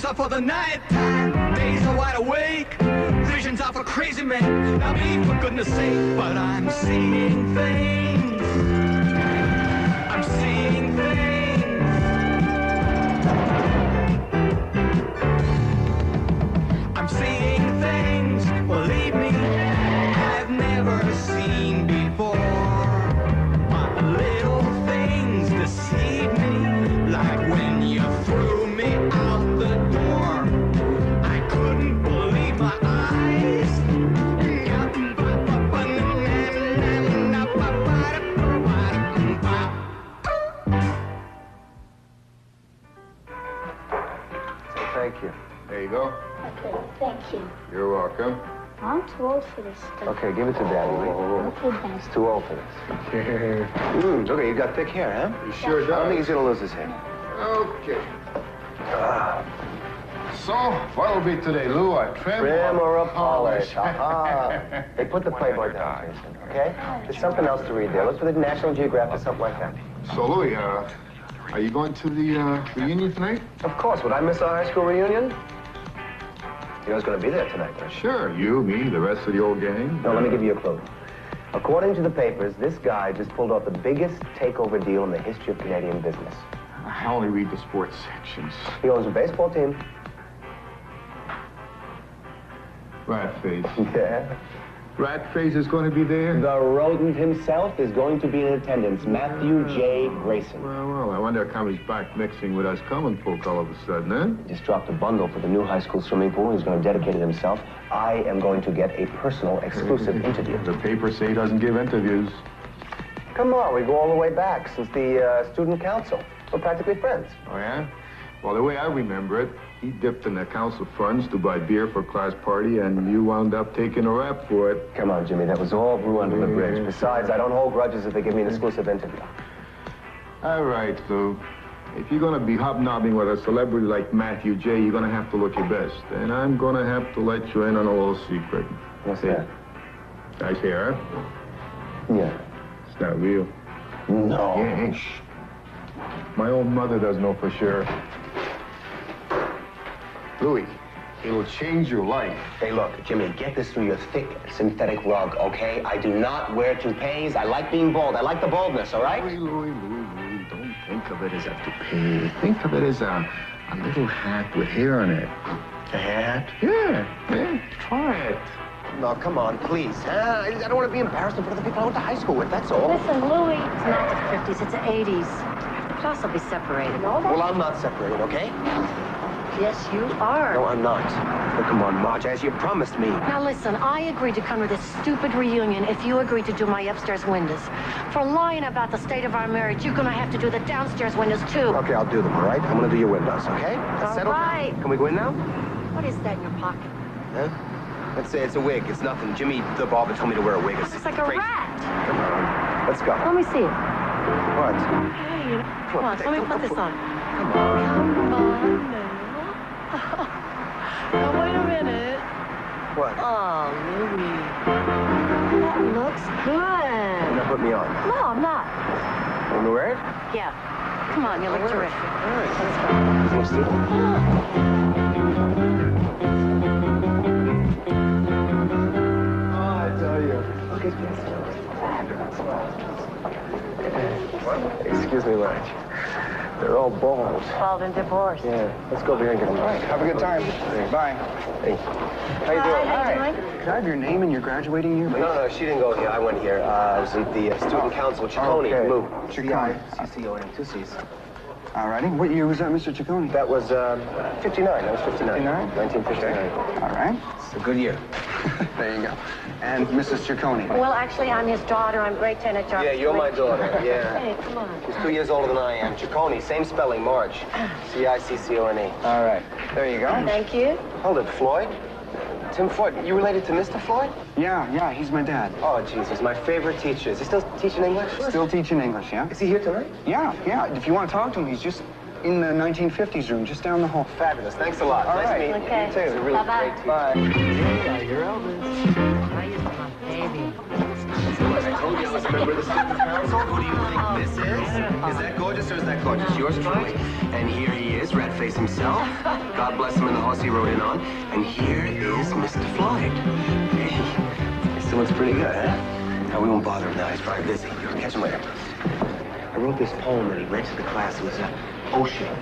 are for the night time, days are wide awake. Visions are for crazy men. Now me, for goodness sake, but I'm seeing things. I'm seeing things. I'm seeing things, believe me, I've never seen before. But little things deceive me, like when you threw me out the door. I couldn't believe my eyes. Thank you. There you go. Okay, thank you. You're welcome. I'm too old for this stuff. Okay, give it to Daddy. Okay, Dad. He's too old for this. Okay, you got thick hair, huh? You sure I don't think does. he's gonna lose his hair. Okay. So, what'll be today, Lou? A trim Trim or a polish? Aha. Hey, put the Playboy down, Jason, okay? There's something else to read there. Look for the National Geographic or something like that. So, Louis, are you going to the reunion tonight? Of course. Would I miss our high school reunion? You know who's going to be there tonight, right? Sure. You, me, the rest of the old gang. No, let me give you a clue. According to the papers, this guy just pulled off the biggest takeover deal in the history of Canadian business. I only read the sports sections. He owns a baseball team. Ratface. Yeah. Ratface is going to be there? The rodent himself is going to be in attendance. Matthew J. Grayson. Well, I wonder how come he's back mixing with us common folk all of a sudden, eh? He just dropped a bundle for the new high school swimming pool. He's going to dedicate it himself. I am going to get a personal, exclusive interview. The papers say he doesn't give interviews. Come on, we go all the way back since the student council. We're practically friends. Oh, yeah? Well, the way I remember it, he dipped in the council funds to buy beer for a class party, and you wound up taking a rap for it. Come on, Jimmy, that was all brew under the bridge. Besides, I don't hold grudges if they give me an exclusive interview. All right, Lou. If you're going to be hobnobbing with a celebrity like Matthew J., you're going to have to look your best. And I'm going to have to let you in on a little secret. What's that? Nice hair, huh? Yeah. It's not real. No. Yeah, shh. My own mother does know for sure. Louis, it'll change your life. Hey, look, Jimmy, get this through your thick synthetic rug, okay? I do not wear toupees. I like being bald. I like the baldness, all right? Louis, don't think of it as a toupee. Think of it as a little hat with hair on it. A hat? Yeah, try it. No, come on, please. I don't want to be embarrassed in front of the people I went to high school with, that's all. Listen, Louis. It's not the 50s, it's the 80s. Plus, I'll be separated. Well, I'm not separated, okay? Yes, you are. No, I'm not. Well, come on, Marge, as you promised me. Now, listen, I agreed to come to this stupid reunion if you agreed to do my upstairs windows. For lying about the state of our marriage, you're gonna have to do the downstairs windows, too. Okay, I'll do them, all right? I'm gonna do your windows, okay? All Settled? right. Can we go in now? What is that in your pocket? Huh? Let's say it's a wig. It's nothing. Jimmy, the barber, told me to wear a wig. It's Looks like a crazy. rat. Come on. Let's go. Let me see it. What? Hey, come on, let me put this on. Come on. Come on now. Now, wait a minute. What? Oh, Louis. That looks good. Now put me on. No, I'm not. Want me to wear it? Yeah. Come on, you look terrific. All right. Let's go. Let's do it. Excuse me, Marge. They're all bald. Bald and divorced. Yeah. Let's go over here and get them. All right, have a good time. Bye. Hey. How you doing? Hi. Can I have your name and your graduating year? No, she didn't go here. I went here. I was at the student council. Ciccone. Okay. Lou. Ciccone. C-C-O-N, 2 C's. All righty. What year was that, Mr. Ciccone? That was 59. That was 59. 59? 1959. All right. It's a good year. There you go. And Mrs. Ciccone. Well, actually, I'm his daughter. I'm grade 10 at Jarvis. Yeah, you're my daughter. Yeah. Hey, come on. She's 2 years older than I am. Ciccone, same spelling, Marge. C-I-C-C-O-N-E. All right. There you go. Thank you. Hold it, Floyd. Tim Floyd. You related to Mr. Floyd? Yeah, he's my dad. Oh, Jesus, my favorite teacher. Is he still teaching English? Still teaching English, yeah? Is he here tonight? Yeah. If you want to talk to him, he's just in the 1950s room, just down the hall. Fabulous. Thanks a lot. All nice right. meeting Okay. you. He's a really Bye-bye. great teacher. Bye. Yeah, you're Elvis. I used to my baby. now as a member of the student council. Who do you think this is? Is that gorgeous or is that gorgeous? Yours truly. And here he is, Rat-Face himself. God bless him in the horse he rode in on. And here is Mr. Floyd. Hey, he still looks pretty good, huh? No, we won't bother him now. He's probably busy. You'll catch him later. I wrote this poem that he read to the class. It was an ocean.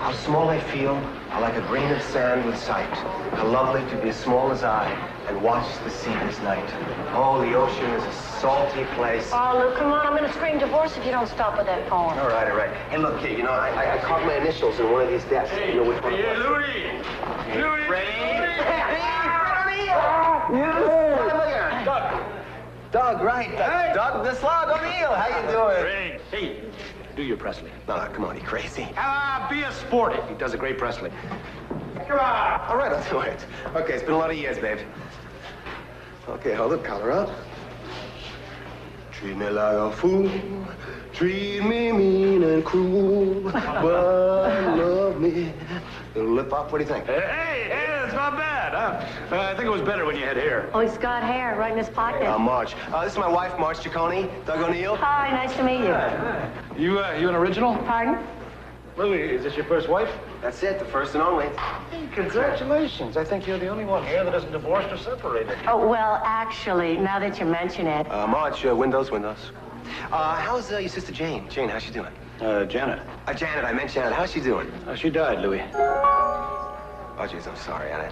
How small I feel, how like a grain of sand with sight. How lovely to be as small as I and watch the sea this night. Oh, the ocean is a salty place. Oh, Lou, come on. I'm going to scream divorce if you don't stop with that poem. All right, all right. Hey, look, kid, you know, I carved my initials in one of these desks. You know which one it was? Louie! Louie! Doug, right. Hey. Doug the Slug O'Neill. How you doing? Ray, hey, do your Presley. No, come on, you crazy. Be a sporty. He does a great Presley. Come on. All right, I'll do it. Okay, it's been a lot of years, babe. Okay, hold it, collar up. Treat me like a fool. Treat me mean and cruel. But love me. Little lip up, what do you think? Hey, that's not bad, huh? I think it was better when you had hair. Oh, he's got hair right in his pocket. March. This is my wife, March Ciccone. Doug O'Neill. Hi, nice to meet you. You an original? Pardon? Louie, is this your first wife? That's it, the first and only. Congratulations. I think you're the only one here that isn't divorced or separated. Oh, well, actually, now that you mention it. March, windows. How's your sister Jane? Jane, how's she doing? Janet. Janet, I meant Janet. How's she doing? She died, Louie. Oh, jeez, I'm sorry, I'm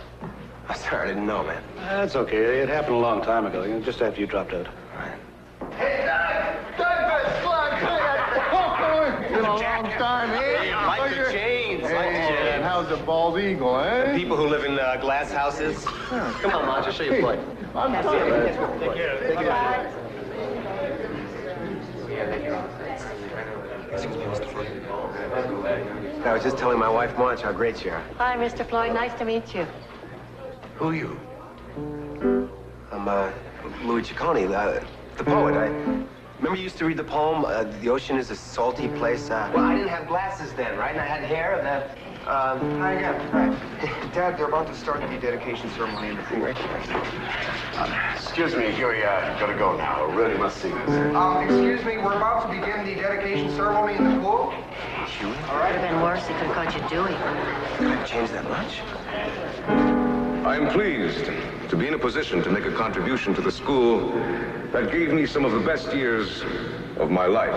sorry, I didn't know, man. That's okay. It happened a long time ago, just after you dropped out. All right. Hey, Doug the Slug! It's been a long time, eh? Like the chains, like the Hey, and chains. how's the bald eagle, eh? People who live in glass houses. Come on, Marge, I'll show you play. I'm sorry. Take care. I was just telling my wife, Marge, how great you are. Hi, Mr. Floyd. Nice to meet you. Who are you? I'm, Louis Ciccone, the poet. Remember you used to read the poem, The Ocean is a Salty Place? Well, I didn't have glasses then, right? And I had hair, and Hi again. Hi. Dad, they're about to start the dedication ceremony in the pool. Excuse me, Huey, gotta go now. I really must see this. Excuse me, we're about to begin the dedication ceremony in the pool. Huey? All right. Could have been worse. He could have caught you doing. Did I change that much? I am pleased to be in a position to make a contribution to the school that gave me some of the best years of my life.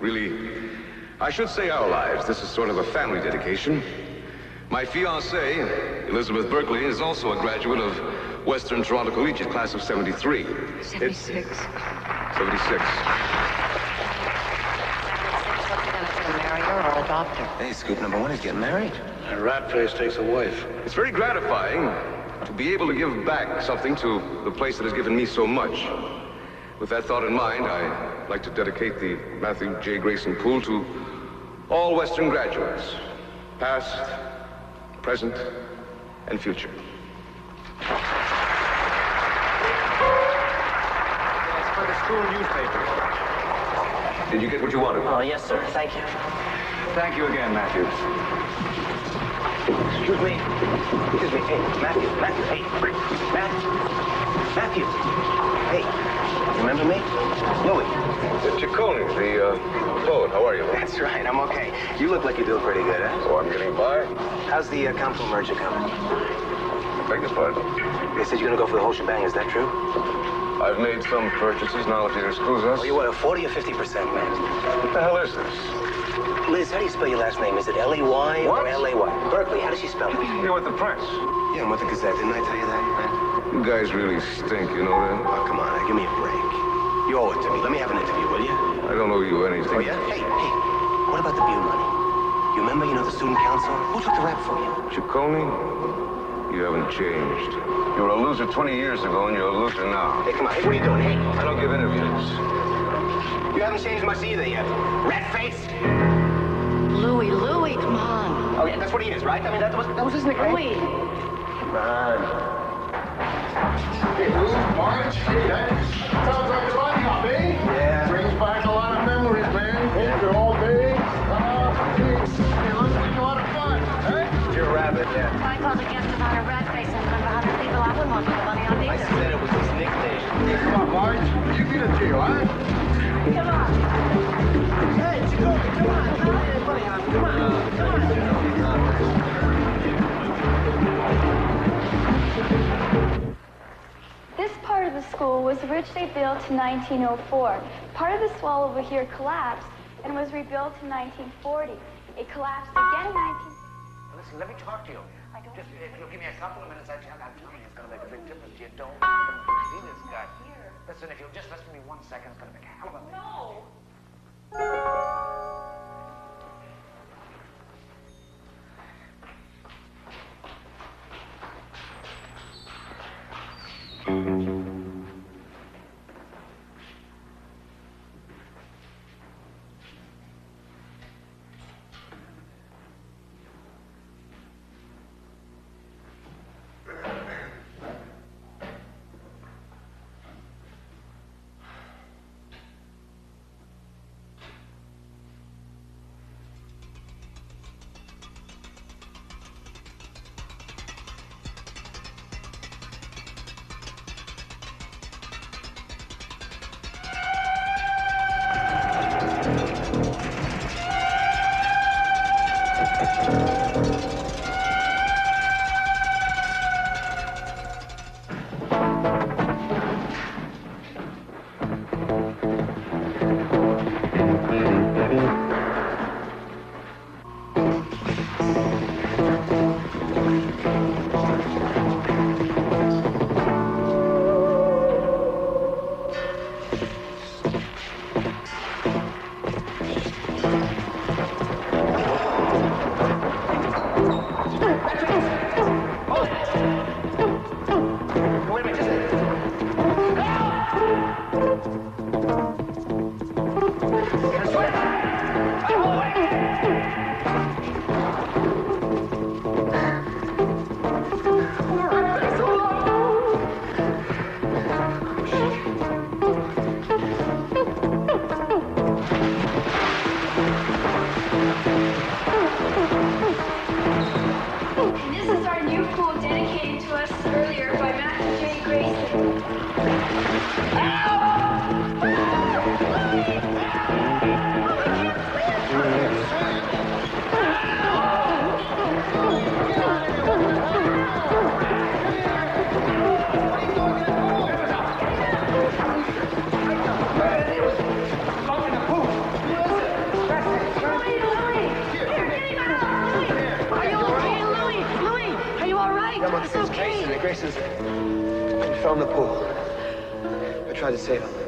Really, I should say our lives. This is sort of a family dedication. My fiancée, Elizabeth Berkeley, is also a graduate of Western Toronto Collegiate, class of 73. 76. 76. Marry her or adopt her? Hey, scoop number one is getting married. A rat face takes a wife. It's very gratifying to be able to give back something to the place that has given me so much. With that thought in mind, I'd like to dedicate the Matthew J. Grayson Pool to all Western graduates, past, present, and future. It's for the school newspaper. Did you get what you wanted? Oh, yes, sir. Thank you. Thank you again, Matthew. Excuse me. Hey, Matthew. Hey, Matthew. Hey, remember me? Louis. Ciccone, the poet. How are you? That's right, I'm okay. You look like you're doing pretty good, huh? Oh, I'm getting by. How's the council merger coming? Beg your pardon. They said you're gonna go for the whole shebang, is that true? I've made some purchases now, if you excuse us. Oh, you what, a 40 or 50% man? What the hell is this? Liz, how do you spell your last name? Is it L-E-Y or What? L-A-Y? Berkeley, how does she spell it? You're with the press. Yeah, I'm with the Gazette. Didn't I tell you that? You guys really stink, you know that? Oh, come on, now, give me a break. You owe it to me. Let me have an interview, will you? I don't owe you anything. Oh, yeah? Hey, what about the beer money? You remember, the student council? Who took the rap for you? Ciccone, you haven't changed. You were a loser 20 years ago, and you're a loser now. Hey, come on. Hey, what are you doing? Hey, I don't give interviews. you haven't changed much either yet. Rat-faced. Louie, come on. Oh, yeah, that's what he is, right? I mean, that was his nickname. Louie. Come on. Hey, Lou, Marge, hey, that sounds like fun, eh? Yeah. Brings back a lot of memories, man. After all day. It looks like a lot of fun, eh? You're a rabbit, yeah. I told the guest about a rat face in front of 100 people. I wouldn't want to put the money on I either. said it was his nickname. Hey, come on, Marge. You was originally built in 1904. Part of this wall over here collapsed and was rebuilt in 1940. It collapsed again in 19... Listen, let me talk to you. Just, if you'll give me a couple of minutes, I'm telling you, it's going to make a big difference. You don't see this guy. Listen, if you'll just listen to me 1 second, it's going to make a hell of a... No!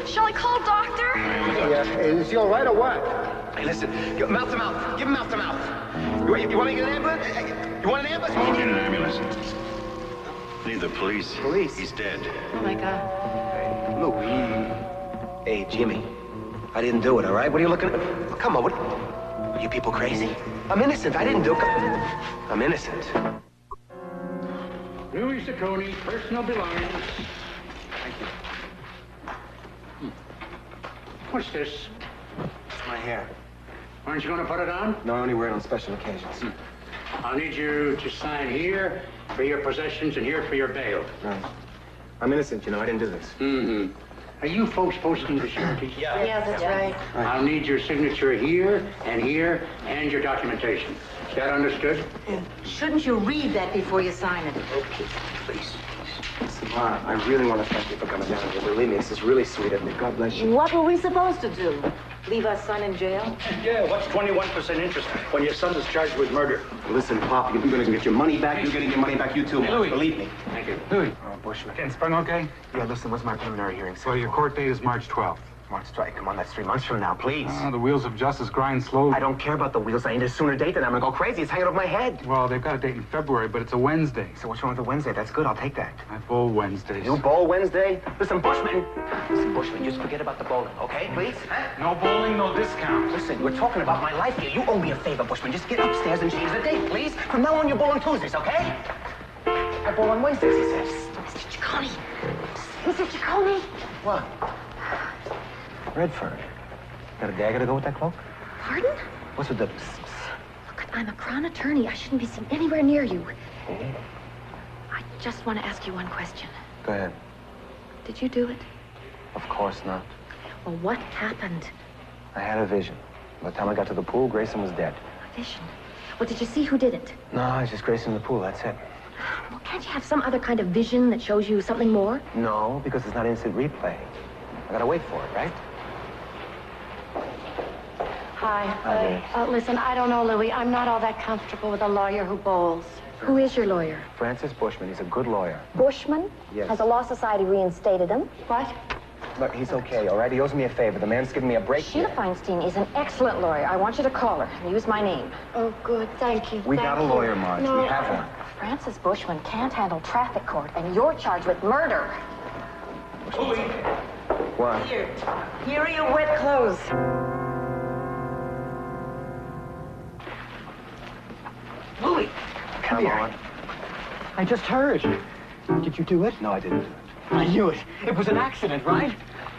Shall I call a doctor? Yeah, is he all right or what? Hey, listen, mouth to mouth. Give him mouth to mouth. You want me to get an ambulance? You want an ambulance? I'll get an ambulance. Need the police. Police? He's dead. Oh, my God. Hey, Lou, Hey, Jimmy. I didn't do it, all right? What are you looking at? Come on, what? Are you people crazy? I'm innocent. I didn't do it. I'm innocent. Louis Ciccone, personal belongings. Thank you. What's this? It's my hair. Aren't you going to put it on? No, I only wear it on special occasions. I'll need you to sign here for your possessions and here for your bail. No. I'm innocent, you know. I didn't do this. Mm-hmm. Are you folks posting the surety? Yeah, that's right. I'll need your signature here, and your documentation. Is that understood? Shouldn't you read that before you sign it? Okay, please. Listen, Ma, I really want to thank you for coming down here. Believe me, this is really sweet of me. God bless you. What were we supposed to do? Leave our son in jail? Yeah, what's 21% interest when your son is charged with murder? Listen, Pop, you're going to get your money back. You're going to get money back, you too. Hey, Louis. Believe me. Thank you. Louis, Bushman. getting sprung okay? Yeah, listen, what's my preliminary hearing? Well, your court date is March 12th. March 12th. Come on, that's 3 months from now, please. The wheels of justice grind slowly. I don't care about the wheels. I need a sooner date than I'm going to go crazy. It's hanging over my head. Well, they've got a date in February, but it's a Wednesday. So what's wrong with the Wednesday? That's good. I'll take that. I bowl Wednesdays. You bowl Wednesday? Listen, Bushman. Listen, Bushman, just forget about the bowling, okay, please? No bowling, no discount. Listen, we're talking about my life here. You owe me a favor, Bushman. Just get upstairs and change the date, please. From now on, you bowl on Tuesdays, okay? I bowl on Wednesdays, he says. Mr. Ciccone. Mr. Ciccone. What? Redford. Got a dagger to go with that cloak? Pardon? What's with the... Look, I'm a crown attorney. I shouldn't be seen anywhere near you. Oh. I just want to ask you one question. Go ahead. Did you do it? Of course not. Well, what happened? I had a vision. By the time I got to the pool, Grayson was dead. A vision? Well, did you see who did it? No, it's just Grayson in the pool, that's it. Well, can't you have some other kind of vision that shows you something more? No, because it's not instant replay. I gotta wait for it, right? Hi. Listen, I don't know, Louis. I'm not all that comfortable with a lawyer who bowls. Who is your lawyer? Francis Bushman. He's a good lawyer. Bushman? Yes. Has the Law Society reinstated him? What? Look, he's okay, all right? He owes me a favor. The man's giving me a break Sheila here. Feinstein is an excellent lawyer. I want you to call her and use my name. Oh, good. Thank you. We got a lawyer, Marge. No. We have one. Francis Bushman can't handle traffic court, and you're charged with murder. Louis. What? Here are your wet clothes. Louis, Come on. I just heard. Did you do it? No, I didn't do it. I knew it. It was an accident, right?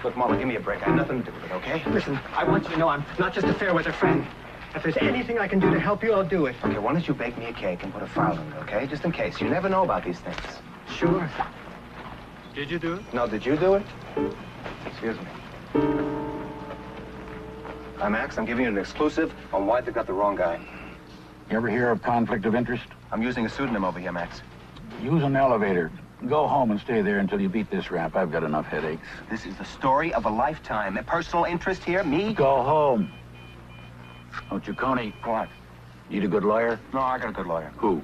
Look, Marla, give me a break. I have nothing to do with it, okay? Listen, I want you to know I'm not just a fair weather friend. If there's anything I can do to help you, I'll do it. Okay, why don't you bake me a cake and put a file in it, okay? Just in case. You never know about these things. Sure. Did you do it? No, did you do it? Excuse me. Hi, Max. I'm giving you an exclusive on why they got the wrong guy. You ever hear of conflict of interest? I'm using a pseudonym over here, Max. Use an elevator. Go home and stay there until you beat this ramp. I've got enough headaches. This is the story of a lifetime. A personal interest here? Me? Go home. Oh, Ciccone. What? Need a good lawyer? No, I got a good lawyer. Who?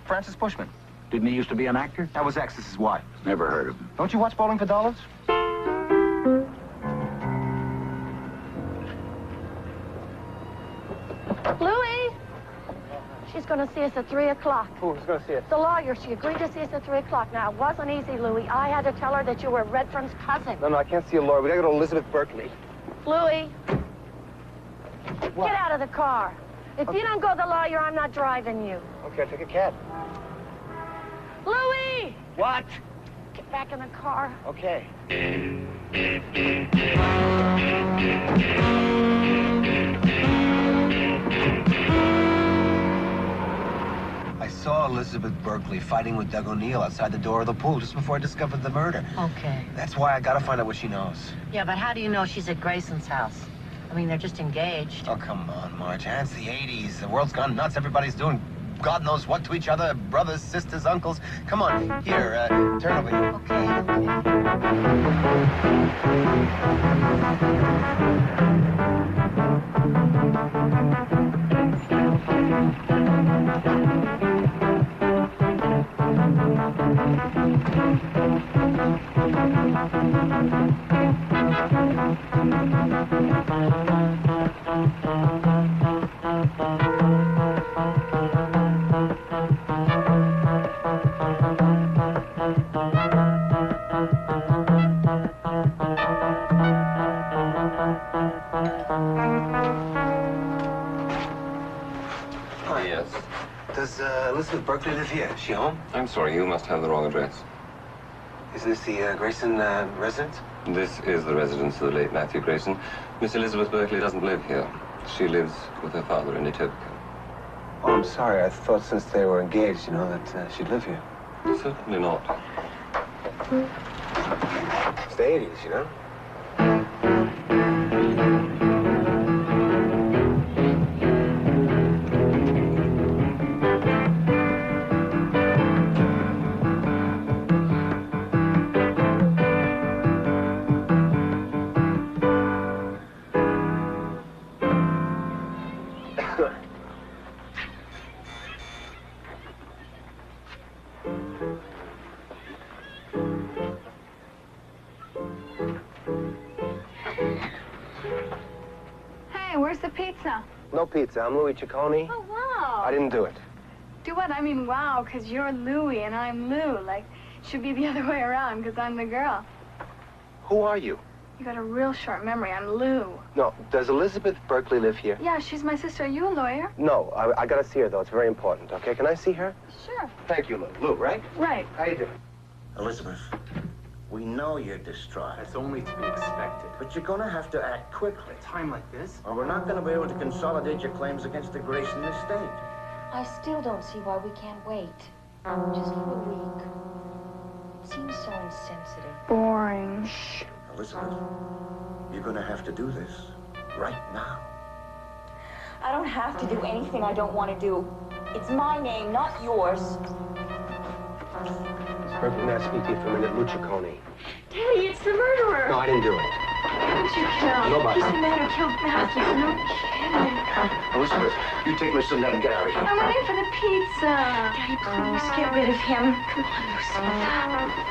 Francis Bushman. Didn't he used to be an actor? That was X. This is Y. Never heard of him. Don't you watch Bowling for Dollars? Louis! She's going to see us at 3 o'clock. Who's going to see it? The lawyer. She agreed to see us at 3 o'clock. Now, it wasn't easy, Louis. I had to tell her that you were Redfern's cousin. No, I can't see a lawyer. We gotta go to Elizabeth Berkeley. Louis, What? get out of the car. If you don't go to the lawyer, I'm not driving you. Okay, I'll take a cab. Louis! What? Get back in the car. Okay. I saw Elizabeth Berkeley fighting with Doug O'Neill outside the door of the pool just before I discovered the murder. Okay. That's why I gotta find out what she knows. Yeah, but how do you know she's at Grayson's house? I mean, they're just engaged. Oh, come on, Marge. It's the 80s. The world's gone nuts. Everybody's doing God knows what to each other. Brothers, sisters, uncles. Come on. Here, turn over here. Yes. Does Elizabeth Berkeley live here? Is she home? I'm sorry, you must have the wrong address. Is this the Grayson residence? This is the residence of the late Matthew Grayson. Miss Elizabeth Berkeley doesn't live here. She lives with her father in Ethiopia. Oh, I'm sorry. I thought since they were engaged, you know, that she'd live here. Certainly not. It's the 80s, you know? Hey, where's the pizza? No pizza. I'm Louis Ciccone. Oh, wow. I didn't do it. Do what? I mean, wow, because you're Louie and I'm Lou. Like, should be the other way around, because I'm the girl. Who are you? You got a real short memory. I'm Lou. No, does Elizabeth Berkeley live here? Yeah, she's my sister. Are you a lawyer? No, I gotta see her, though. It's very important, okay? Can I see her? Sure. Thank you, Lou. Lou, right? Right. How you doing? Elizabeth, we know you're distraught. That's only to be expected. But you're gonna have to act quickly. A time like this? Or we're not gonna be able to consolidate your claims against the Grayson estate. I still don't see why we can't wait. Just for a week. It seems so insensitive. Boring. Shh. Elizabeth, you're gonna have to do this right now. I don't have to do anything I don't want to do. It's my name, not yours. Perfect. May I speak to you for a minute? Luciacone. Daddy, it's the murderer. No, I didn't do it. Don't you kill? Nobody. He's the man who killed Matthew. No kidding. Elizabeth, you take Mr. Ned and get out of here. I'm waiting for the pizza. Daddy, please get rid of him. Come on, Lucinda.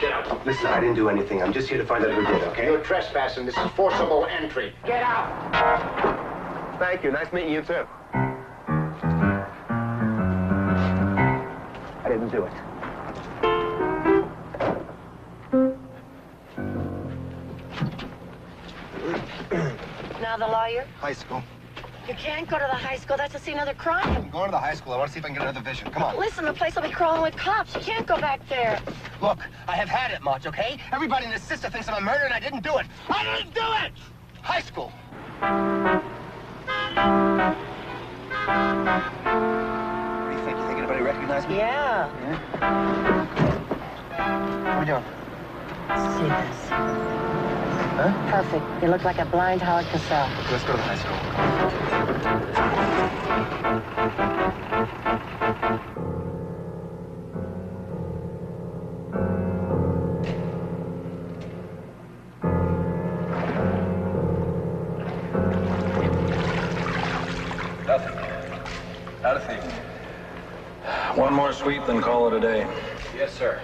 Get out. Listen, I didn't do anything. I'm just here to find out who did, okay? You're trespassing. This is forcible entry. Get out. Thank you. Nice meeting you, too. I didn't do it. Now the lawyer? High school. You can't go to the high school. That's the scene of the crime. I'm going to the high school. I want to see if I can get another vision. Come on. Listen, the place will be crawling with cops. You can't go back there. Look, I have had it, Marge, okay? Everybody and his sister thinks I'm a murderer, and I didn't do it. I didn't do it! High school. What do you think? You think anybody recognized me? Yeah. What are we doing? See this. Huh? Perfect. You look like a blind Howard Cosell. Let's go to the high school. Nothing. Not a thing. One more sweep, then call it a day. Yes, sir.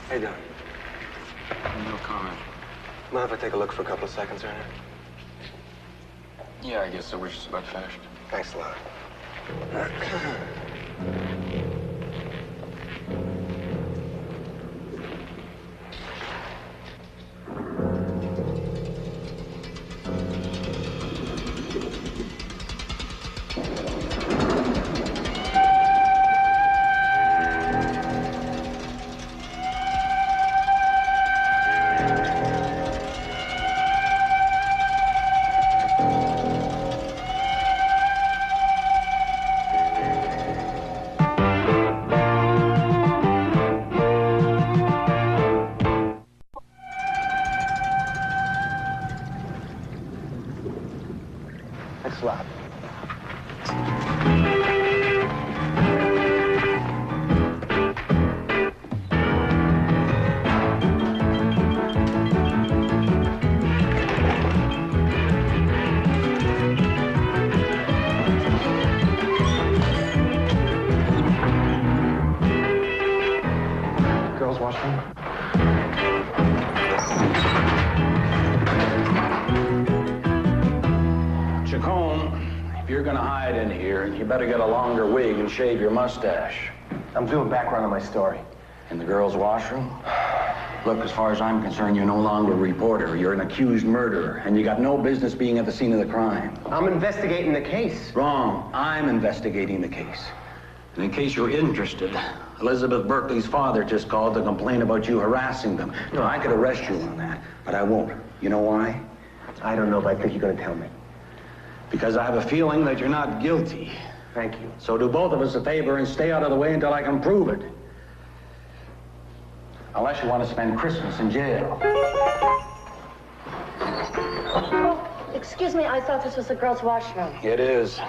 How you doing? No comment. Mind if I take a look for a couple of seconds, Ernie? Yeah, I guess so. We're just about finished. Thanks a lot. Thanks a lot. Girls' washroom? Chacon, if you're gonna hide in here, you better get a longer wig and shave your mustache. I'm doing background on my story. In the girls' washroom? Look, as far as I'm concerned, you're no longer a reporter. You're an accused murderer, and you got no business being at the scene of the crime. I'm investigating the case. Wrong. I'm investigating the case. And in case you're interested, Elizabeth Berkeley's father just called to complain about you harassing them. No, I could arrest you on that, but I won't. You know why? I don't know, but I think you're going to tell me. Because I have a feeling that you're not guilty. Thank you. So do both of us a favor and stay out of the way until I can prove it. Unless you want to spend Christmas in jail. Oh, excuse me, I thought this was the girls' washroom. It is.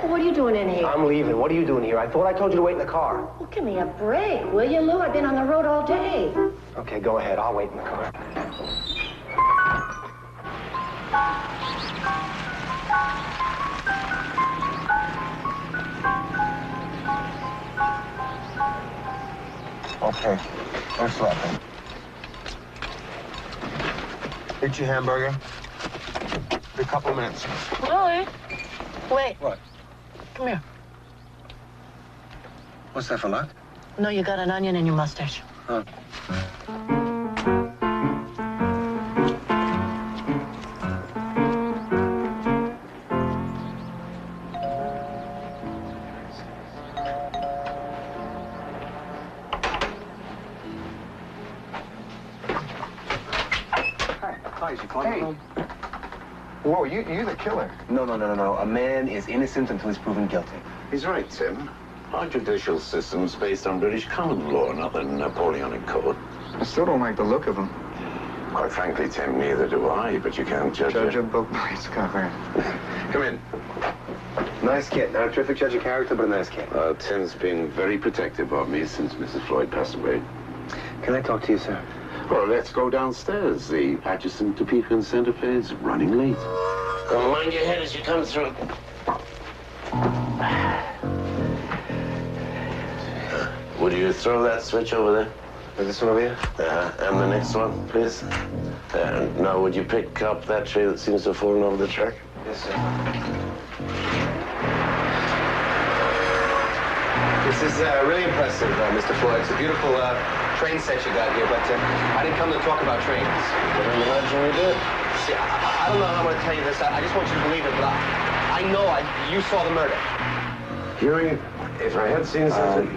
What are you doing in here? I'm leaving. What are you doing here? I thought I told you to wait in the car. Well, give me a break, will you, Lou? I've been on the road all day. Okay, go ahead. I'll wait in the car. Okay. Thanks a lot, man. Eat your hamburger. Be a couple of minutes. Louie. Wait. What? Come here. What's that for luck? No, you got an onion in your mustache. Huh. Hi, is your client home? Whoa, you're the killer. No. A man is innocent until he's proven guilty. He's right, Tim. Our judicial system's based on British common law, not the Napoleonic Code. I still don't like the look of him. Quite frankly, Tim, neither do I, but you can't judge a book by its cover. Come in. Nice kid. Not a terrific judge of character, but a nice kid. Tim's been very protective of me since Mrs. Floyd passed away. Can I talk to you, sir? Well, let's go downstairs. The adjacent Topeka and Santa Fe is running late. Well, mind your head as you come through. Would you throw that switch over there? This one over here? And the next one, please. Now, would you pick up that tray that seems to have fallen over the track? Yes, sir. This is really impressive, Mr. Floyd. It's a beautiful train set you got here, but I didn't come to talk about trains. I don't imagine we did. See, I don't know how I'm going to tell you this. I just want you to believe it, but I know you saw the murder. Huey, if I had seen something...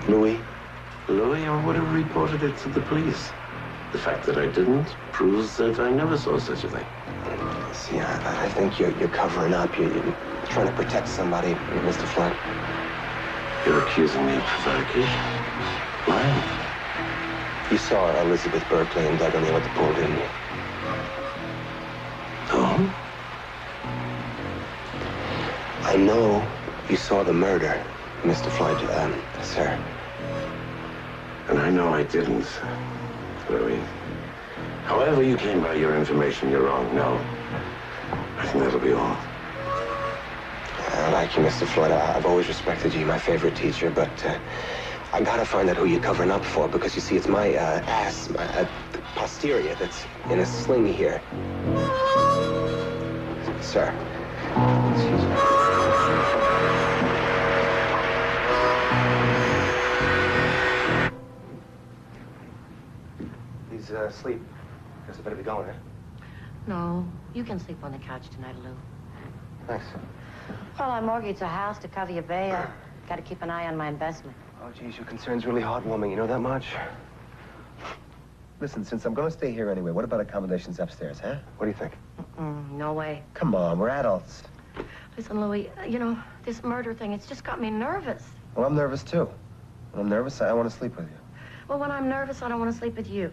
Louis, I would have reported it to the police. The fact that I didn't proves that I never saw such a thing. See, I think you're covering up. You're trying to protect somebody, Mr. Floyd. You're accusing me of prevarication? Lying. You saw Elizabeth Berkeley and Doug O'Neill at the pool, didn't you? No. I know you saw the murder, Mr. Floyd, sir. And I know I didn't, Louis. However you came by your information, you're wrong. No. I think that'll be all. I like you, Mr. Floyd. I've always respected you. You're my favorite teacher, but I gotta find out who you're covering up for, because you see, it's my ass, my posterior that's in a sling here. Sir. Excuse me. He's asleep. Guess I better be going, eh? No, you can sleep on the couch tonight, Lou. Thanks. Well, I mortgaged a house to cover your bail. Got to keep an eye on my investment. Oh, geez, your concern's really heartwarming. You know that much? Listen, since I'm going to stay here anyway, what about accommodations upstairs, huh? What do you think? No way. Come on, we're adults. Listen, Louis, you know, this murder thing, it's just got me nervous. Well, I'm nervous, too. When I'm nervous, I want to sleep with you. Well, when I'm nervous, I don't want to sleep with you.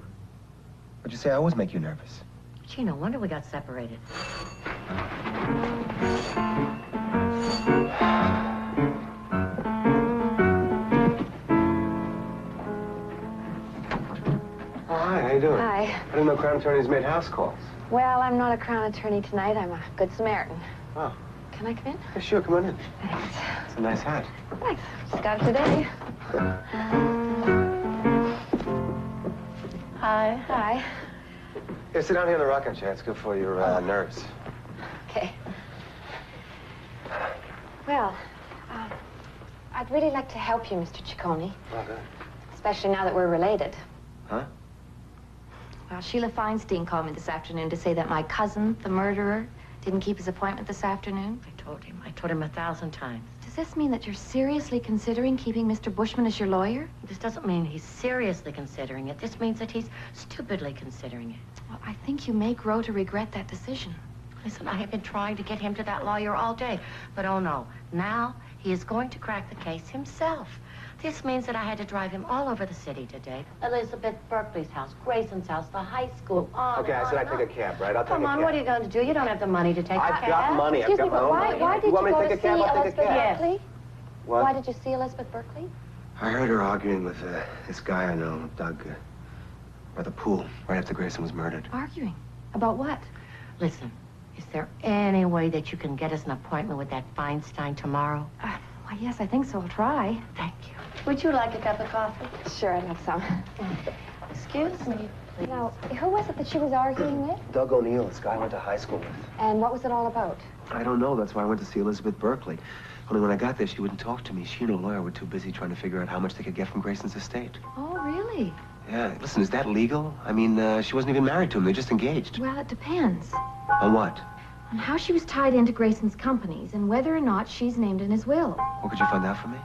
But you say I always make you nervous. Gee, no wonder we got separated. Oh, hi, how you doing? Hi. I didn't know Crown Attorneys made house calls. Well, I'm not a Crown Attorney tonight. I'm a Good Samaritan. Oh. Can I come in? Yeah, sure, come on in. Thanks. It's a nice hat. Thanks. Just got it today. Hi. Hi. Here, sit down here in the rocking chair. It's good for your nerves. Okay. Well, I'd really like to help you, Mr. Ciccone. Oh, good. Especially now that we're related. Huh? Well, Sheila Feinstein called me this afternoon to say that my cousin, the murderer, didn't keep his appointment this afternoon. I told him 1,000 times. Does this mean that you're seriously considering keeping Mr. Bushman as your lawyer? This doesn't mean he's seriously considering it. This means that he's stupidly considering it. Well, I think you may grow to regret that decision. Listen, I have been trying to get him to that lawyer all day, but oh no, now he is going to crack the case himself. This means that I had to drive him all over the city today. Elizabeth Berkeley's house, Grayson's house, the high school, on Okay, I said I'd take a cab, right? I'll take a cab. Come on, what are you going to do? You don't have the money to take a cab. I've got money. I've got my own money. Why did you want me go to take a cab? I'll take a cab. Berkeley? What? Why did you see Elizabeth Berkeley? I heard her arguing with this guy I know, Doug, by the pool, right after Grayson was murdered. Arguing? About what? Listen, is there any way that you can get us an appointment with that Feinstein tomorrow? Why, yes, I think so. I'll try. Thank you. Would you like a cup of coffee? Sure, I'd like some. Excuse me, please. Now, who was it that she was arguing with? Doug O'Neill, this guy I went to high school with. And what was it all about? I don't know. That's why I went to see Elizabeth Berkeley. Only when I got there, she wouldn't talk to me. She and her lawyer were too busy trying to figure out how much they could get from Grayson's estate. Oh, really? Yeah. Listen, is that legal? I mean, she wasn't even married to him. They're just engaged. Well, it depends. On what? On how she was tied into Grayson's companies and whether or not she's named in his will. What could you find out for me?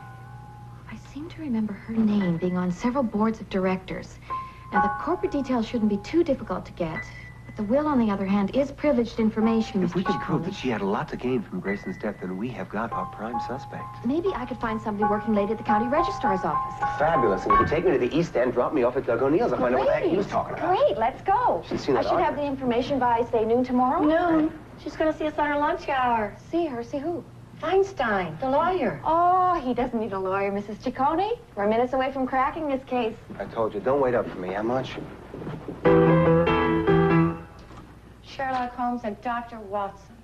I seem to remember her name being on several boards of directors. Now, the corporate details shouldn't be too difficult to get, but The will, on the other hand, is privileged information, If we Mr. could prove Ciccone. that she had a lot to gain from Grayson's death, then we have got our prime suspect. Maybe I could find somebody working late at the county registrar's office. Fabulous. And you could take me to the East End, drop me off at Doug O'Neill's. I'll find out what the heck he was talking about. Great, let's go. Should see that I should have argument. the information by, say, noon tomorrow? Noon. She's going to see us on her lunch hour. See her, see who? Feinstein, the lawyer. Oh, he doesn't need a lawyer, Mrs. Ciccone. We're minutes away from cracking this case. I told you, don't wait up for me. How much? Sherlock Holmes and Dr. Watson.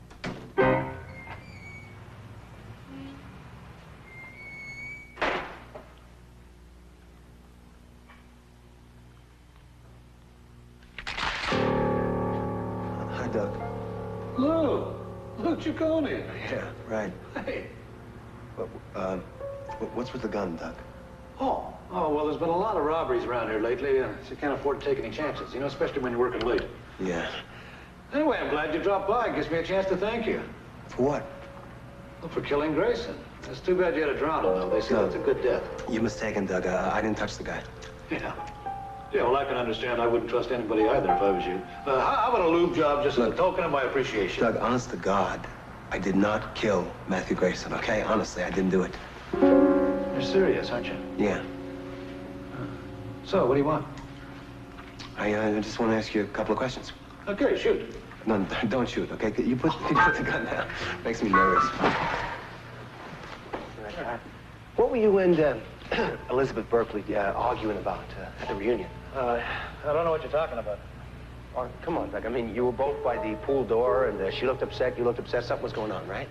Hi, Doug. Lou Ciccone. Yeah, right. Hey. What's with the gun, Doug? Oh, well, there's been a lot of robberies around here lately, so you can't afford to take any chances, you know, especially when you're working late. Yeah. Anyway, I'm glad you dropped by. It gives me a chance to thank you. For what? Well, for killing Grayson. It's too bad you had to drown him, though. They say that's a good death. You're mistaken, Doug. I didn't touch the guy. Yeah. Yeah, well, I can understand. I wouldn't trust anybody either if I was you. How about a lube job just as a token of my appreciation? Doug, honest to God, I did not kill Matthew Grayson, okay? Honestly, I didn't do it. You're serious, aren't you? Yeah. So, what do you want? I just want to ask you a couple of questions. Okay, shoot. No, don't shoot, okay? You put the gun down. Makes me nervous. What were you and Elizabeth Berkley arguing about at the reunion? I don't know what you're talking about. Oh, come on, Doug. I mean, you were both by the pool door, and she looked upset, you looked upset. Something was going on, right?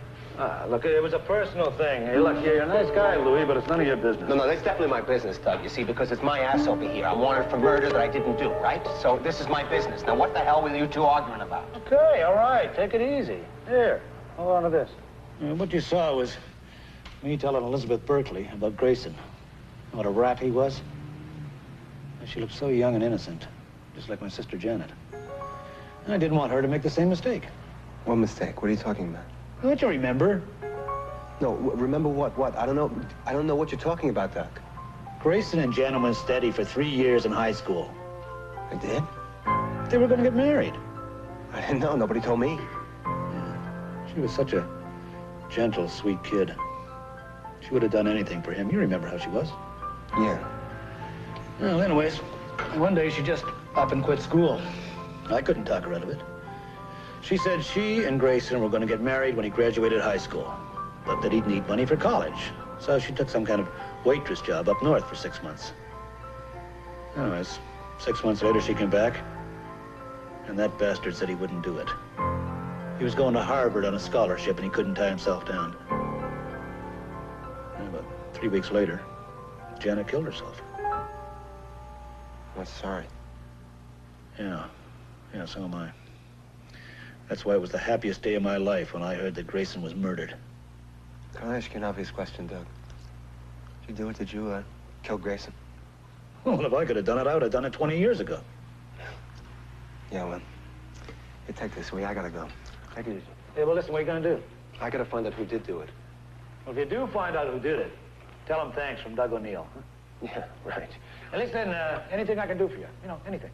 Look, it was a personal thing. Hey, look, you're a nice guy, Louis, but it's none of your business. No, that's definitely my business, Doug, you see, because it's my ass over here. I'm wanted for murder that I didn't do, right? So this is my business. Now, what the hell were you two arguing about? Okay, all right. Take it easy. Here, hold on to this. What you saw was me telling Elizabeth Berkley about Grayson. What a rat he was. She looked so young and innocent, just like my sister Janet. And I didn't want her to make the same mistake. What mistake? What are you talking about? Don't you remember? No, remember what? What? I don't know what you're talking about, Doc. Grayson and Janet went steady for 3 years in high school. I did? They were going to get married. I didn't know. Nobody told me. Yeah. She was such a gentle, sweet kid. She would have done anything for him. You remember how she was. Yeah. Well, anyways, one day she just up and quit school. I couldn't talk her out of it. She said she and Grayson were going to get married when he graduated high school, but that he'd need money for college. So she took some kind of waitress job up north for 6 months. Anyways, 6 months later she came back, and that bastard said he wouldn't do it. He was going to Harvard on a scholarship, and he couldn't tie himself down. And about 3 weeks later, Janet killed herself. I'm sorry. Yeah, so am I. That's why it was the happiest day of my life when I heard that Grayson was murdered. Can I ask you an obvious question, Doug? Did you do it? Did you kill Grayson? Well, if I could have done it, I would have done it 20 years ago. Yeah, well, you take this away. I gotta go. Take it easy. Hey, well, listen, what are you gonna do? I gotta find out who did do it. Well, if you do find out who did it, tell him thanks from Doug O'Neill. Huh? Yeah, right. At least then, anything I can do for you. You know, anything.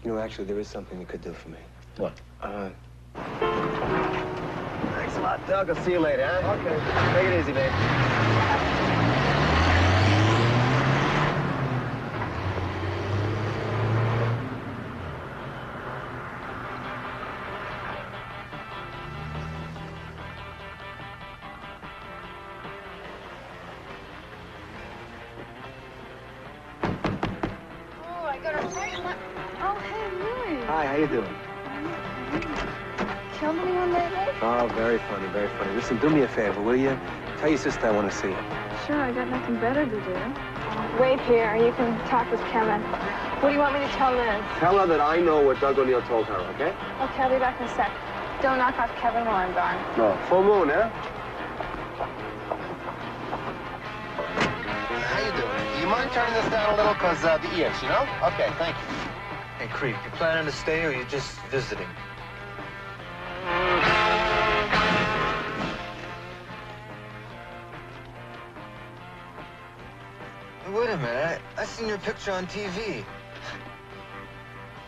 You know, actually, there is something you could do for me. What? Thanks a lot, Doug. I'll see you later, huh? Okay. Take it easy, babe. Oh, I got a fresh one. Oh, hey, Louis. Hi, how you doing? Killed anyone lately? Oh, very funny, very funny. Listen, do me a favor, will you? Tell your sister I want to see her. Sure, I got nothing better to do. Wait here. You can talk with Kevin. What do you want me to tell Liz? Tell her that I know what Doug O'Neill told her, okay? Okay, I'll be back in a sec. Don't knock off Kevin while I'm gone. No. Full moon, huh? How you doing? Do you mind turning this down a little? Because the ears, you know? Okay, thank you. Hey, Creep, you planning to stay or you just visiting? Wait a minute, I seen your picture on TV.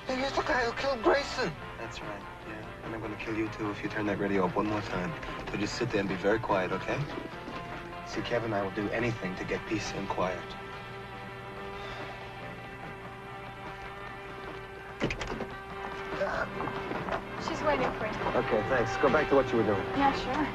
Hey, Hey, he's the guy who killed Grayson. That's right, yeah. And I'm gonna kill you too if you turn that radio up one more time. So just sit there and be very quiet, okay? See, Kevin and I will do anything to get peace and quiet. She's waiting for you. Okay, thanks. Go back to what you were doing. Yeah, sure.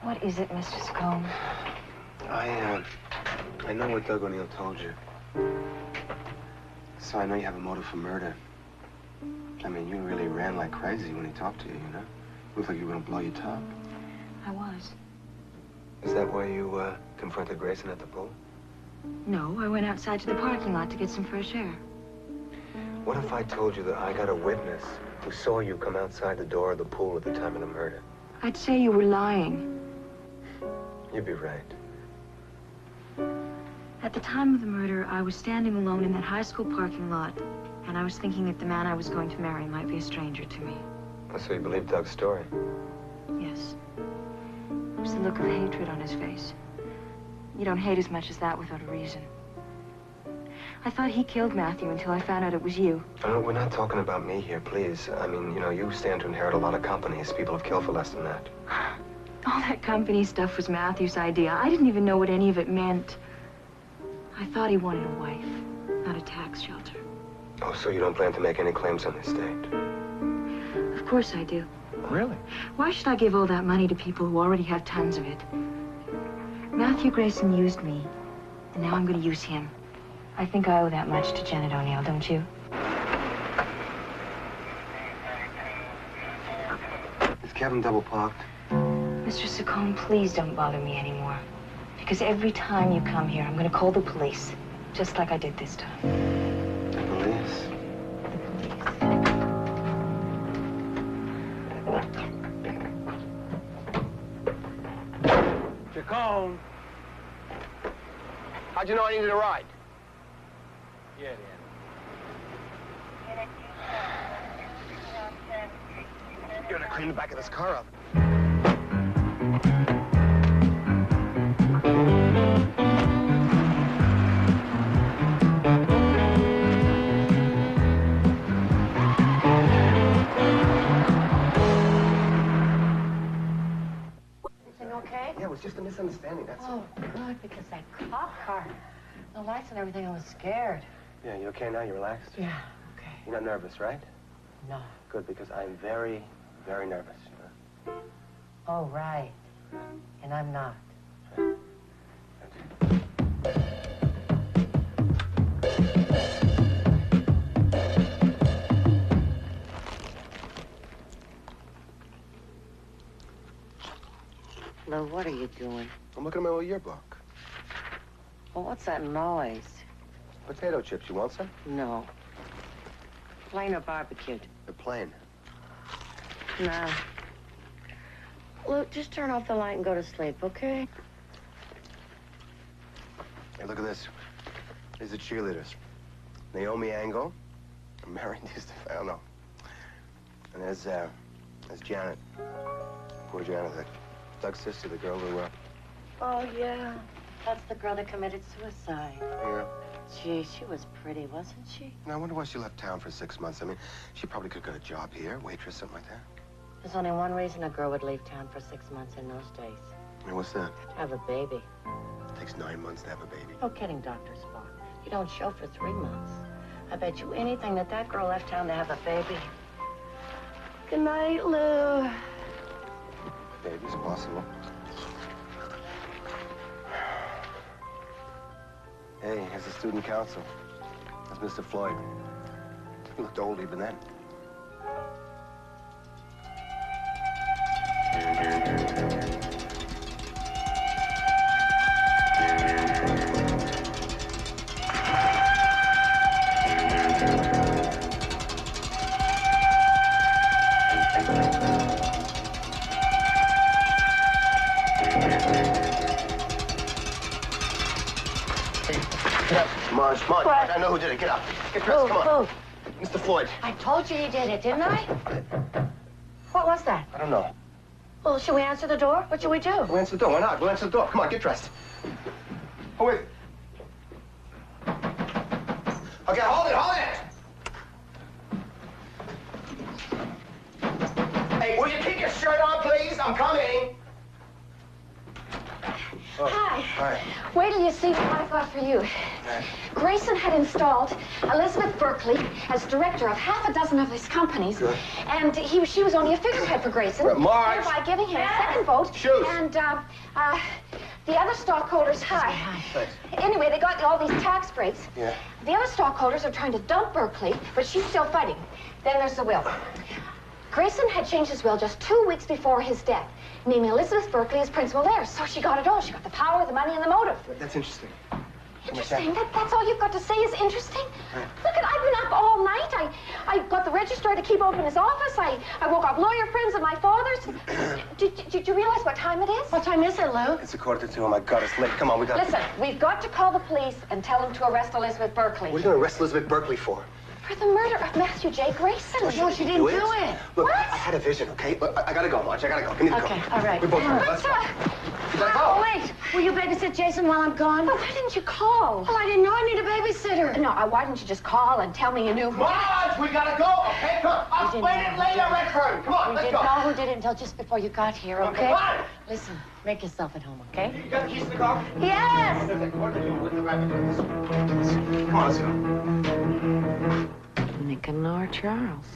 What is it, Mr. Scone? I know what Doug O'Neill told you. So I know you have a motive for murder. I mean, you really ran like crazy when he talked to you, you know? Looked like you were gonna blow your top. I was. Is that why you, confronted Grayson at the pool? No, I went outside to the parking lot to get some fresh air. What if I told you that I got a witness who saw you come outside the door of the pool at the time of the murder? I'd say you were lying. You'd be right. At the time of the murder, I was standing alone in that high school parking lot, and I was thinking that the man I was going to marry might be a stranger to me. So you believe Doug's story? Yes. It was the look of hatred on his face. You don't hate as much as that without a reason. I thought he killed Matthew until I found out it was you. We're not talking about me here, please. I mean, you know, you stand to inherit a lot of companies. People have killed for less than that. All that company stuff was Matthew's idea. I didn't even know what any of it meant. I thought he wanted a wife, not a tax shelter. Oh, so you don't plan to make any claims on the estate? Of course I do. Really? Why should I give all that money to people who already have tons of it? Matthew Grayson used me, and now I'm going to use him. I think I owe that much to Janet O'Neill, don't you? Is Kevin double parked? Mr. Saccone, please don't bother me anymore. Because every time you come here, I'm going to call the police, just like I did this time. The police? Saccone. How'd you know I needed a ride? Yeah, You're gonna clean the back of this car up. Everything okay? Yeah, it was just a misunderstanding, that's all. Oh, good, because that cop car, the lights and everything, I was scared. Yeah, you okay now? You relaxed? Yeah, okay. You're not nervous, right? No. Good, because I'm very, very nervous. You know? Oh, right. And I'm not. Lou, what are you doing? I'm looking at my old yearbook. Well, what's that noise? Potato chips, you want some? No. Plain or barbecued? They're plain. No. Luke, just turn off the light and go to sleep, okay? Hey, look at this. These are cheerleaders. Naomi Angle, Mary DiStefano. And there's Janet. Poor Janet, Doug's sister, the girl who, Oh, yeah. That's the girl that committed suicide. Yeah. Gee, she was pretty, wasn't she? Now, I wonder why she left town for 6 months. I mean, she probably could have got a job here, waitress, something like that. There's only one reason a girl would leave town for 6 months in those days. And what's that? To have a baby. It takes 9 months to have a baby. No kidding, Dr. Spock. You don't show for 3 months. I bet you anything that girl left town to have a baby. Good night, Lou. Baby's possible. Hey, here's the student council. That's Mr. Floyd. He looked old even then. Come on. I know who did it. Get up. Get dressed. Come on. Mr. Floyd. I told you he did it, didn't I? What was that? I don't know. Well, should we answer the door? What should we do? We'll answer the door. Why not? We'll answer the door. Come on, get dressed. Oh, wait. Okay, hold it, hold it! Hey, will you keep your shirt on, please? I'm coming. Oh, Hi. hi. Wait till you see what I've got for you. Grayson had installed Elizabeth Berkeley as director of half a dozen of his companies. Good. And she was only a figurehead for Grayson. Marge! Thereby giving him a second vote. Shoes. And the other stockholders, hi. Thanks. Anyway, they got all these tax breaks. Yeah. The other stockholders are trying to dump Berkeley, but she's still fighting. Then there's the will. Grayson had changed his will just 2 weeks before his death, naming Elizabeth Berkeley as principal heir. So she got it all. She got the power, the money, and the motive. That's interesting. Interesting? That's all you've got to say is interesting? Look, I've been up all night. I got the registrar to keep open his office. I woke up lawyer friends of my father's. Did you realize what time it is? What time is it, Lou? It's 1:45. Oh, my God, it's late. Come on, we got... Listen, we've got to call the police and tell them to arrest Elizabeth Berkeley. What are you going to arrest Elizabeth Berkeley for? For the murder of Matthew J. Grayson. No, she didn't do it. Look, What? I had a vision, okay? Look, I gotta go, Marge. I gotta go. Give me the coat. Okay, all right. We both have it. Let's go. You gotta go. Oh, wait. Will you babysit Jason while I'm gone? Well, why didn't you call? Well, I didn't know I need a babysitter. No, why didn't you just call and tell me you knew? Marge, we gotta go, okay? Come on. I'll explain it later, Redfern. Come on, We let's didn't go. know who did it until just before you got here, okay? Come on. Listen, make yourself at home, okay? You got the keys to the car? Yes! What are they doing with the rabbit? Come on, let's go. Nicanor Charles.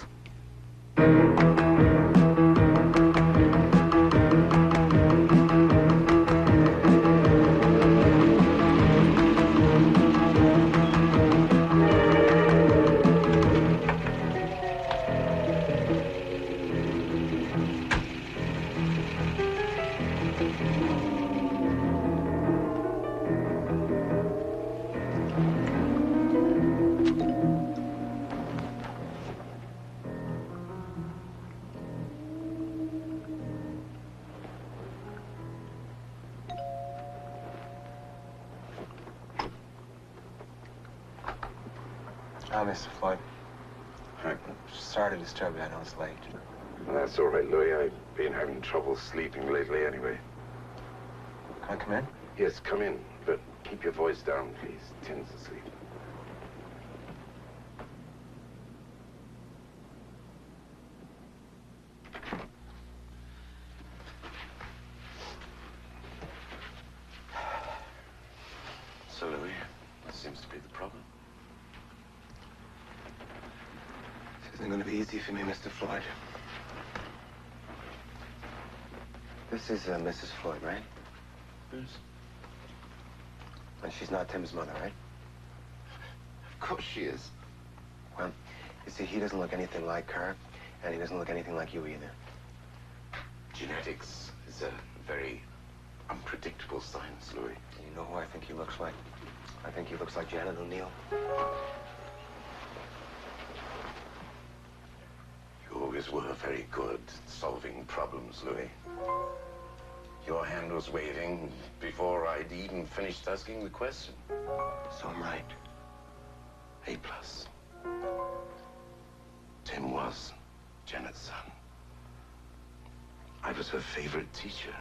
Oh, Mr. Floyd. Sorry to disturb you. I know it's late. Well, that's all right, Louis. I've been having trouble sleeping lately anyway. Can I come in? Yes, come in, but keep your voice down, please. Tim's asleep. So, Louis, what seems to be the problem? This isn't going to be easy for me, Mr. Floyd. This is Mrs. Floyd, right? Yes. And she's not Tim's mother, right? Of course she is. Well, you see, he doesn't look anything like her, and he doesn't look anything like you either. Genetics is a very unpredictable science, Louis. And you know who I think he looks like? I think he looks like Janet O'Neill. You always were very good at solving problems, Louis. Your hand was waving before I'd even finished asking the question. So I'm right. A+. Tim was Janet's son. I was her favorite teacher.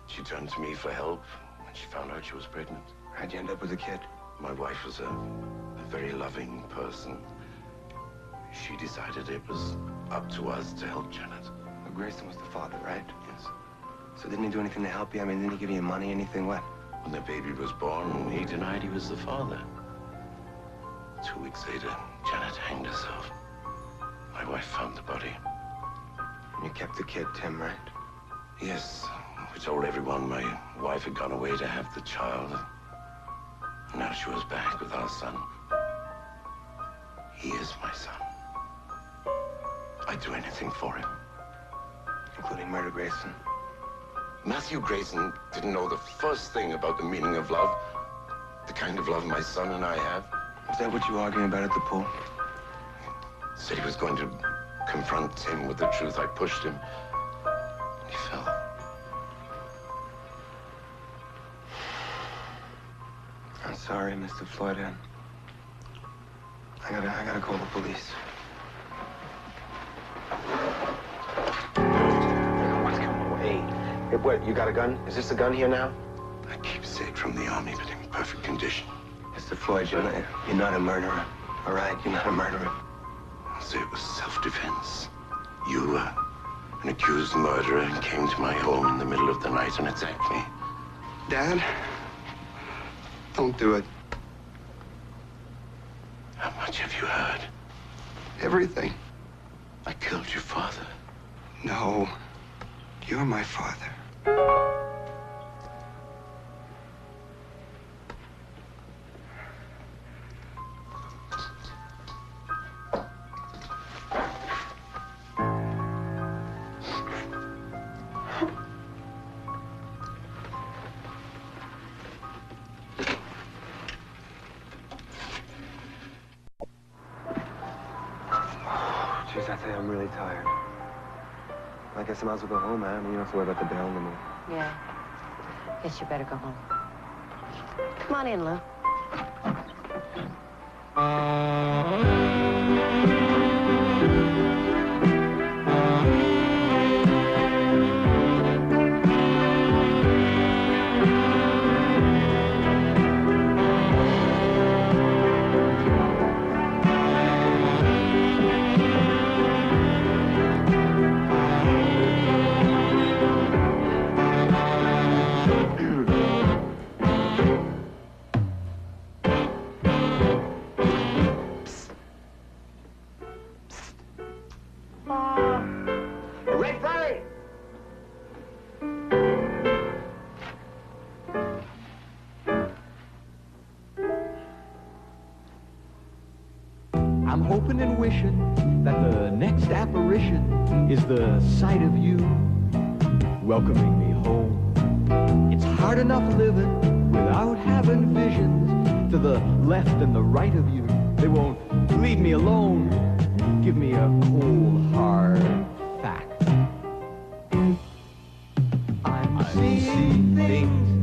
She turned to me for help when she found out she was pregnant. How'd you end up with a kid? My wife was a very loving person. She decided it was up to us to help Janet. Well, Grayson was the father, right? Yes. So didn't he do anything to help you? I mean, didn't he give you money, anything? What? When the baby was born, he denied he was the father. 2 weeks later, Janet hanged herself. My wife found the body. And you kept the kid, Tim, right? Yes. We told everyone my wife had gone away to have the child. And now she was back with our son. He is my son. I'd do anything for him. Including murder Grayson. Matthew Grayson didn't know the first thing about the meaning of love. The kind of love my son and I have. Is that what you were arguing about at the pool? Said he was going to confront Tim with the truth. I pushed him. And he fell. I'm sorry, Mr. Floyd. I gotta call the police. Hey, what, you got a gun? Is this a gun here now? I keep saved from the army, but in perfect condition. Mr. Floyd, you're not a murderer, all right? You're not a murderer. I'll say it was self-defense. You were an accused murderer and came to my home in the middle of the night and attacked me. Dad, don't do it. How much have you heard? Everything. I killed your father. No, you're my father. Jeez, I tell you, I'm really tired. I guess I might as well go home, man. You don't have to worry about the bail no more. Yeah. Guess you better go home. Come on in, Lou. Red Friday! I'm hoping and wishing that the next apparition is the sight of you welcoming me home. It's hard enough living without having visions to the left and the right of you. They won't leave me alone. Give me a cold, hard fact. I'm seeing things